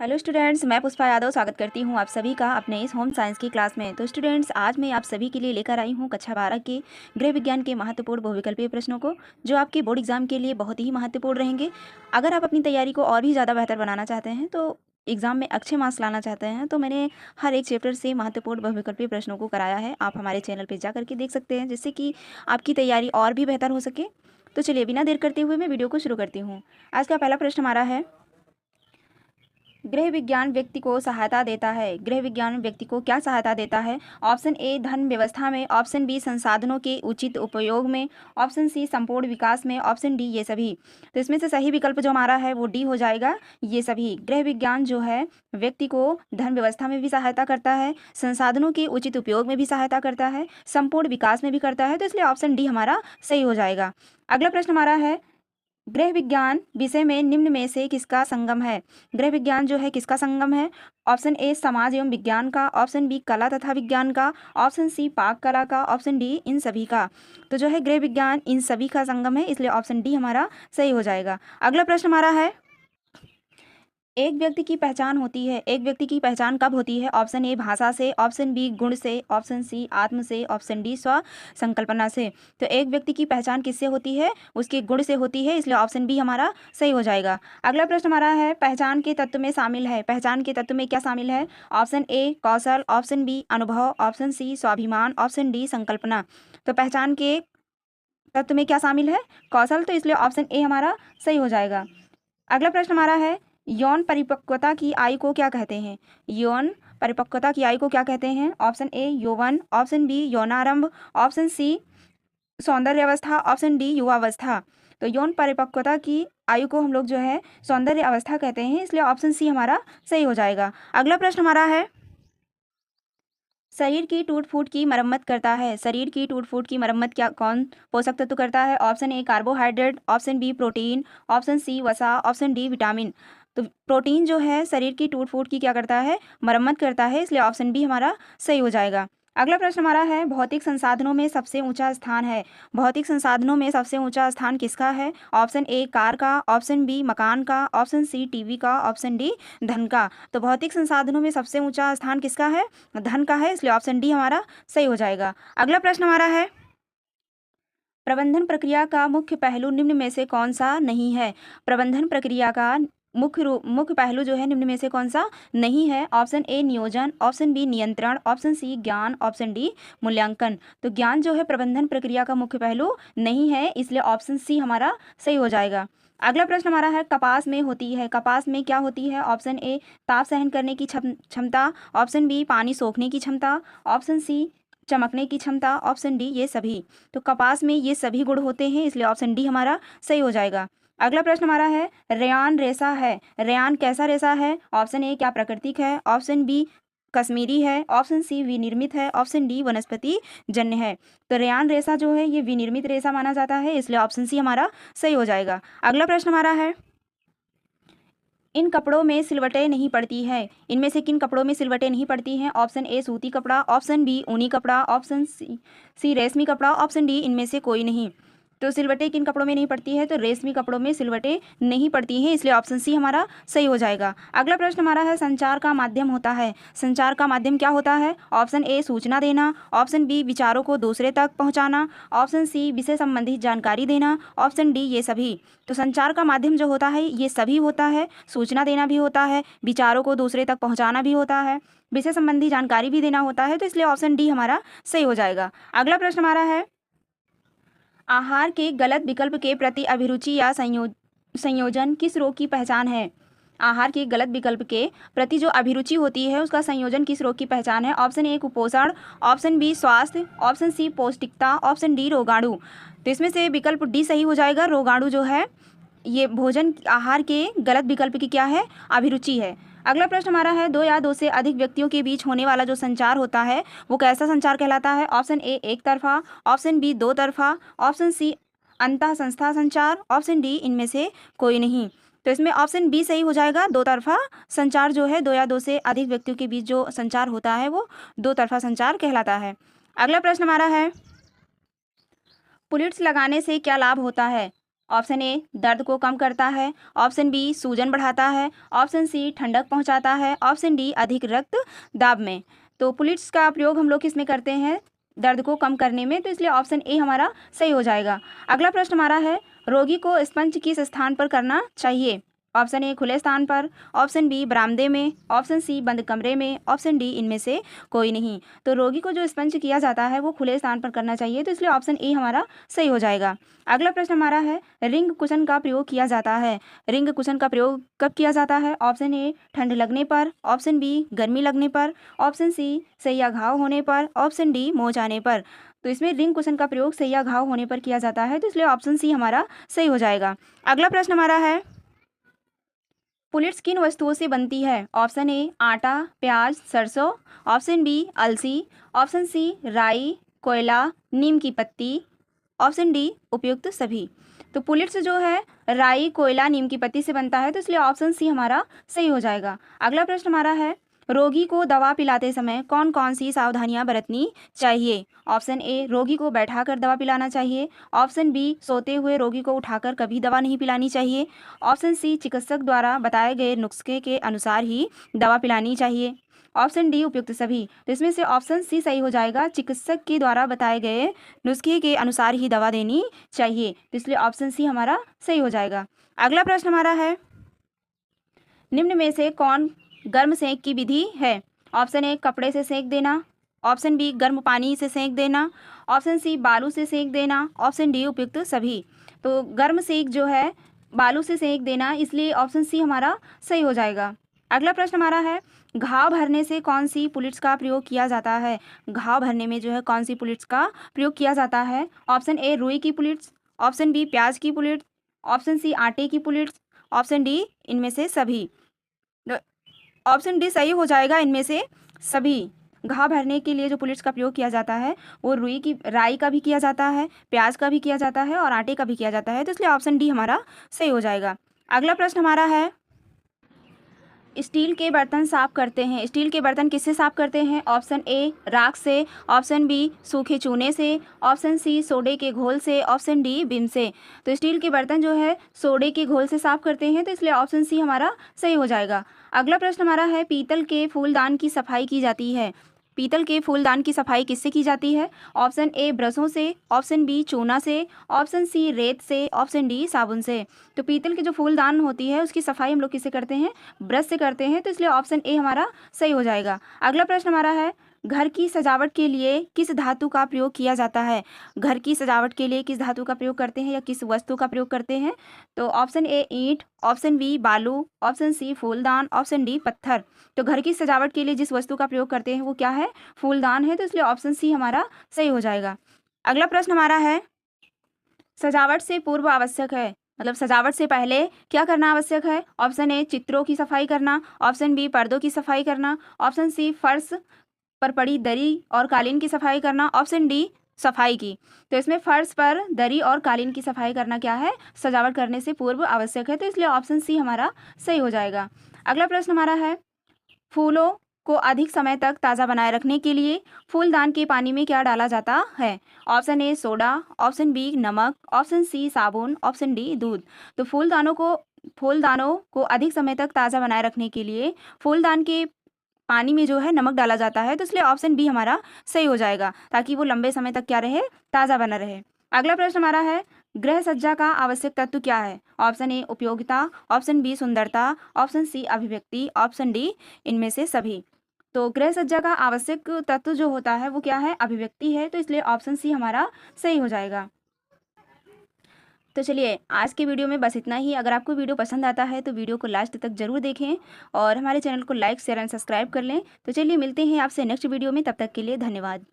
Hello students, मैं पुष्पा यादव स्वागत करती हूँ आप सभी का अपने इस होम साइंस की क्लास में। तो स्टूडेंट्स, आज मैं आप सभी के लिए लेकर आई हूँ कक्षा 12 के गृह विज्ञान के महत्वपूर्ण बहुविकल्पीय प्रश्नों को, जो आपके बोर्ड एग्जाम के लिए बहुत ही महत्वपूर्ण रहेंगे। अगर आप अपनी तैयारी को और भी ज़्यादा बेहतर बनाना चाहते हैं, तो एग्जाम में अच्छे मार्क्स लाना चाहते हैं, तो मैंने हर एक चैप्टर से महत्वपूर्ण बहुविकल्पीय प्रश्नों को कराया है। आप हमारे चैनल पर जा करके देख सकते हैं, जिससे कि आपकी तैयारी और भी बेहतर हो सके। तो चलिए, बिना देर करते हुए मैं वीडियो को शुरू करती हूँ। आज का पहला प्रश्न हमारा है, गृह विज्ञान व्यक्ति को सहायता देता है। गृह विज्ञान व्यक्ति को क्या सहायता देता है? ऑप्शन ए धन व्यवस्था में, ऑप्शन बी संसाधनों के उचित उपयोग में, ऑप्शन सी संपूर्ण विकास में, ऑप्शन डी ये सभी। तो इसमें से सही विकल्प जो हमारा है वो डी हो जाएगा, ये सभी। गृह विज्ञान जो है व्यक्ति को धन व्यवस्था में भी सहायता करता है, संसाधनों के उचित उपयोग में भी सहायता करता है, संपूर्ण विकास में भी करता है। तो इसलिए ऑप्शन डी हमारा सही हो जाएगा। अगला प्रश्न हमारा है, गृह विज्ञान विषय में निम्न में से किसका संगम है? गृह विज्ञान जो है किसका संगम है? ऑप्शन ए समाज एवं विज्ञान का, ऑप्शन बी कला तथा विज्ञान का, ऑप्शन सी पाक कला का, ऑप्शन डी इन सभी का। तो जो है गृह विज्ञान इन सभी का संगम है, इसलिए ऑप्शन डी हमारा सही हो जाएगा। अगला प्रश्न हमारा है, एक व्यक्ति की पहचान होती है। एक व्यक्ति की पहचान कब होती है? ऑप्शन ए भाषा से, ऑप्शन बी गुण से, ऑप्शन सी आत्म से, ऑप्शन डी स्व संकल्पना से। तो एक व्यक्ति की पहचान किससे होती है? उसके गुण से होती है, इसलिए ऑप्शन बी हमारा सही हो जाएगा। अगला प्रश्न हमारा है, पहचान के तत्व में शामिल है। पहचान के तत्व में क्या शामिल है? ऑप्शन ए कौशल, ऑप्शन बी अनुभव, ऑप्शन सी स्वाभिमान, ऑप्शन डी संकल्पना। तो पहचान के तत्व में क्या शामिल है? कौशल। तो इसलिए ऑप्शन ए हमारा सही हो जाएगा। अगला प्रश्न हमारा है, यौन परिपक्वता की आयु को क्या कहते हैं? यौन परिपक्वता की आयु को क्या कहते हैं? ऑप्शन ए यौवन, ऑप्शन बी यौनारंभ, ऑप्शन सी सौंदर्य अवस्था, ऑप्शन डी युवावस्था। तो यौन परिपक्वता की आयु को हम लोग जो है सौंदर्य अवस्था कहते हैं, इसलिए ऑप्शन सी हमारा सही हो जाएगा। अगला प्रश्न हमारा है, शरीर की टूट फूट की मरम्मत करता है। शरीर की टूट फूट की मरम्मत क्या कौन पोषक तत्व करता है? Option A carbohydrate, option B protein, option C वसा, ऑप्शन डी विटामिन। तो प्रोटीन जो है शरीर की टूट फूट की क्या करता है? मरम्मत करता है, इसलिए ऑप्शन बी हमारा सही हो जाएगा। अगला प्रश्न हमारा है, भौतिक संसाधनों में सबसे ऊंचा स्थान है। भौतिक संसाधनों में सबसे ऊंचा स्थान किसका है? ऑप्शन ए कार का, ऑप्शन बी मकान का, ऑप्शन सी टीवी का, ऑप्शन डी धन का। तो भौतिक संसाधनों में सबसे ऊंचा स्थान किसका है? धन का है, इसलिए ऑप्शन डी हमारा सही हो जाएगा। अगला प्रश्न हमारा है, प्रबंधन प्रक्रिया का मुख्य पहलू निम्न में से कौन सा नहीं है? प्रबंधन प्रक्रिया का मुख्य पहलू जो है निम्न में से कौन सा नहीं है? ऑप्शन ए नियोजन, ऑप्शन बी नियंत्रण, ऑप्शन सी ज्ञान, ऑप्शन डी मूल्यांकन। तो ज्ञान जो है प्रबंधन प्रक्रिया का मुख्य पहलू नहीं है, इसलिए ऑप्शन सी हमारा सही हो जाएगा। अगला प्रश्न हमारा है, कपास में होती है। कपास में क्या होती है? ऑप्शन ए ताप सहन करने की क्षमता, ऑप्शन बी पानी सोखने की क्षमता, ऑप्शन सी चमकने की क्षमता, ऑप्शन डी ये सभी। तो कपास में ये सभी गुण होते हैं, इसलिए ऑप्शन डी हमारा सही हो जाएगा। अगला प्रश्न हमारा है, रेयान रेशा है। रेयान कैसा रेशा है? ऑप्शन ए क्या प्राकृतिक है, ऑप्शन बी कश्मीरी है, ऑप्शन सी विनिर्मित है, ऑप्शन डी वनस्पति जन्य है। तो रेयान रेशा जो है ये विनिर्मित रेशा माना जाता है, इसलिए ऑप्शन सी हमारा सही हो जाएगा। अगला प्रश्न हमारा है, इन कपड़ों में सिलवटें नहीं पड़ती है। इनमें से किन कपड़ों में सिलवटें नहीं पड़ती हैं? ऑप्शन ए सूती कपड़ा, ऑप्शन बी ऊनी कपड़ा, ऑप्शन सी रेशमी कपड़ा, ऑप्शन डी इनमें से कोई नहीं। तो सिलवटें किन कपड़ों में नहीं पड़ती है? तो रेशमी कपड़ों में सिलवटें नहीं पड़ती हैं, इसलिए ऑप्शन सी हमारा सही हो जाएगा। अगला प्रश्न हमारा है, संचार का माध्यम होता है। संचार का माध्यम क्या होता है? ऑप्शन ए सूचना देना, ऑप्शन बी विचारों को दूसरे तक पहुंचाना, ऑप्शन सी विषय संबंधी जानकारी देना, ऑप्शन डी ये सभी। तो संचार का माध्यम जो होता है ये सभी होता है, सूचना देना भी होता है, विचारों को दूसरे तक पहुँचाना भी होता है, विषय संबंधी जानकारी भी देना होता है, तो इसलिए ऑप्शन डी हमारा सही हो जाएगा। अगला प्रश्न हमारा है, आहार के गलत विकल्प के प्रति अभिरुचि या संयोजन किस रोग की पहचान है? आहार के गलत विकल्प के प्रति जो अभिरुचि होती है उसका संयोजन किस रोग की पहचान है? ऑप्शन ए कुपोषण, ऑप्शन बी स्वास्थ्य, ऑप्शन सी पौष्टिकता, ऑप्शन डी रोगाणु। तो इसमें से विकल्प डी सही हो जाएगा। रोगाणु जो है ये भोजन आहार के गलत विकल्प की क्या है? अभिरुचि है। अगला प्रश्न हमारा है, दो या दो से अधिक व्यक्तियों के बीच होने वाला जो संचार होता है वो कैसा संचार कहलाता है? ऑप्शन ए एक तरफा, ऑप्शन बी दो तरफा, ऑप्शन सी अंतः संस्था संचार, ऑप्शन डी इनमें से कोई नहीं। तो इसमें ऑप्शन बी सही हो जाएगा। दो तरफा संचार जो है, दो या दो से अधिक व्यक्तियों के बीच जो संचार होता है वो दो तरफा संचार कहलाता है। अगला प्रश्न हमारा है, पुलिट्स लगाने से क्या लाभ होता है? ऑप्शन ए दर्द को कम करता है, ऑप्शन बी सूजन बढ़ाता है, ऑप्शन सी ठंडक पहुंचाता है, ऑप्शन डी अधिक रक्त दाब में। तो पुलिट्स का प्रयोग हम लोग किस में करते हैं? दर्द को कम करने में, तो इसलिए ऑप्शन ए हमारा सही हो जाएगा। अगला प्रश्न हमारा है, रोगी को स्पंज किस स्थान पर करना चाहिए? ऑप्शन ए खुले स्थान पर, ऑप्शन बी बरामदे में, ऑप्शन सी बंद कमरे में, ऑप्शन डी इनमें से कोई नहीं। तो रोगी को जो स्पंज किया जाता है वो खुले स्थान पर करना चाहिए, तो इसलिए ऑप्शन ए हमारा सही हो जाएगा। अगला प्रश्न हमारा है, रिंग कुशन का प्रयोग किया जाता है। रिंग कुशन का प्रयोग कब किया जाता है? ऑप्शन ए ठंड लगने पर, ऑप्शन बी गर्मी लगने पर, ऑप्शन सी सैया घाव होने पर, ऑप्शन डी मोच आने पर। तो इसमें रिंग कुशन का प्रयोग सैया घाव होने पर किया जाता है, तो इसलिए ऑप्शन सी हमारा सही हो जाएगा। अगला प्रश्न हमारा है, पुलिट्स किन वस्तुओं से बनती है? ऑप्शन ए आटा, प्याज, सरसों, ऑप्शन बी अलसी, ऑप्शन सी राई, कोयला, नीम की पत्ती, ऑप्शन डी उपयुक्त सभी। तो पुलिट्स जो है राई, कोयला, नीम की पत्ती से बनता है, तो इसलिए ऑप्शन सी हमारा सही हो जाएगा। अगला प्रश्न हमारा है, रोगी को दवा पिलाते समय कौन कौन सी सावधानियां बरतनी चाहिए? ऑप्शन ए रोगी को बैठाकर दवा पिलाना चाहिए, ऑप्शन बी सोते हुए रोगी को उठाकर कभी दवा नहीं पिलानी चाहिए, ऑप्शन सी चिकित्सक द्वारा बताए गए नुस्खे के अनुसार ही दवा पिलानी चाहिए, ऑप्शन डी उपयुक्त सभी। तो इसमें से ऑप्शन सी सही हो जाएगा, चिकित्सक के द्वारा बताए गए नुस्खे के अनुसार ही दवा देनी चाहिए, तो इसलिए ऑप्शन सी हमारा सही हो जाएगा। अगला प्रश्न हमारा है, निम्न में से कौन गर्म सेंक की विधि है? ऑप्शन ए कपड़े से सेंक देना, ऑप्शन बी गर्म पानी से सेंक देना, ऑप्शन सी बालू से सेंक देना, ऑप्शन डी उपयुक्त सभी। तो गर्म सेंक जो है बालू से सेंक देना, इसलिए ऑप्शन सी हमारा सही हो जाएगा। अगला प्रश्न हमारा है, घाव भरने से कौन सी पुलिट्स का प्रयोग किया जाता है? घाव भरने में जो है कौन सी पुलिट्स का प्रयोग किया जाता है? ऑप्शन ए रुई की पुलिट्स, ऑप्शन बी प्याज की पुलिट्स, ऑप्शन सी आटे की पुलिट्स, ऑप्शन डी इनमें से सभी। ऑप्शन डी सही हो जाएगा, इनमें से सभी। घाव भरने के लिए जो पुलिट्स का प्रयोग किया जाता है वो राई का भी किया जाता है, प्याज का भी किया जाता है और आटे का भी किया जाता है, तो इसलिए ऑप्शन डी हमारा सही हो जाएगा। अगला प्रश्न हमारा है, स्टील के बर्तन साफ करते हैं। स्टील के बर्तन किससे साफ करते हैं? ऑप्शन ए राख से, ऑप्शन बी सूखे चूने से, ऑप्शन सी सोडे के घोल से, ऑप्शन डी विम से। तो स्टील के बर्तन जो है सोडे के घोल से साफ करते हैं, तो इसलिए ऑप्शन सी हमारा सही हो जाएगा। अगला प्रश्न हमारा है, पीतल के फूलदान की सफाई की जाती है। पीतल के फूलदान की सफाई किससे की जाती है? ऑप्शन ए ब्रशों से, ऑप्शन बी चूना से, ऑप्शन सी रेत से, ऑप्शन डी साबुन से। तो पीतल की जो फूलदान होती है उसकी सफाई हम लोग किससे करते हैं? ब्रश से करते हैं, तो इसलिए ऑप्शन ए हमारा सही हो जाएगा। अगला प्रश्न हमारा है, घर की सजावट के लिए किस धातु का प्रयोग किया जाता है? घर की सजावट के लिए किस धातु का प्रयोग करते हैं या किस वस्तु का प्रयोग करते हैं? तो ऑप्शन ए ईंट, ऑप्शन बी बालू, ऑप्शन सी फूलदान, ऑप्शन डी पत्थर। तो घर की सजावट के लिए जिस वस्तु का प्रयोग करते हैं वो क्या है? फूलदान है, तो इसलिए ऑप्शन सी हमारा सही हो जाएगा। अगला प्रश्न हमारा है, सजावट से पूर्व आवश्यक है, मतलब सजावट से पहले क्या करना आवश्यक है? ऑप्शन ए चित्रों की सफाई करना, ऑप्शन बी पर्दों की सफाई करना, ऑप्शन सी फर्श पर पड़ी दरी और कालीन की सफाई करना, ऑप्शन डी सफाई की। तो इसमें फर्श पर दरी और कालीन की सफाई करना क्या है? सजावट करने से पूर्व आवश्यक है, तो इसलिए ऑप्शन सी हमारा सही हो जाएगा। अगला प्रश्न हमारा है, फूलों को अधिक समय तक ताज़ा बनाए रखने के लिए फूलदान के पानी में क्या डाला जाता है? Option A soda, option B नमक, ऑप्शन सी साबुन, ऑप्शन डी दूध। तो फूलदानों को अधिक समय तक ताज़ा बनाए रखने के लिए फूलदान के पानी में जो है नमक डाला जाता है, तो इसलिए ऑप्शन बी हमारा सही हो जाएगा, ताकि वो लंबे समय तक क्या रहे? ताज़ा बना रहे। अगला प्रश्न हमारा है, गृह सज्जा का आवश्यक तत्व क्या है? ऑप्शन ए उपयोगिता, ऑप्शन बी सुंदरता, ऑप्शन सी अभिव्यक्ति, ऑप्शन डी इनमें से सभी। तो गृह सज्जा का आवश्यक तत्व जो होता है वो क्या है? अभिव्यक्ति है, तो इसलिए ऑप्शन सी हमारा सही हो जाएगा। तो चलिए आज के वीडियो में बस इतना ही। अगर आपको वीडियो पसंद आता है तो वीडियो को लास्ट तक जरूर देखें और हमारे चैनल को लाइक शेयर एंड सब्सक्राइब कर लें। तो चलिए मिलते हैं आपसे नेक्स्ट वीडियो में, तब तक के लिए धन्यवाद।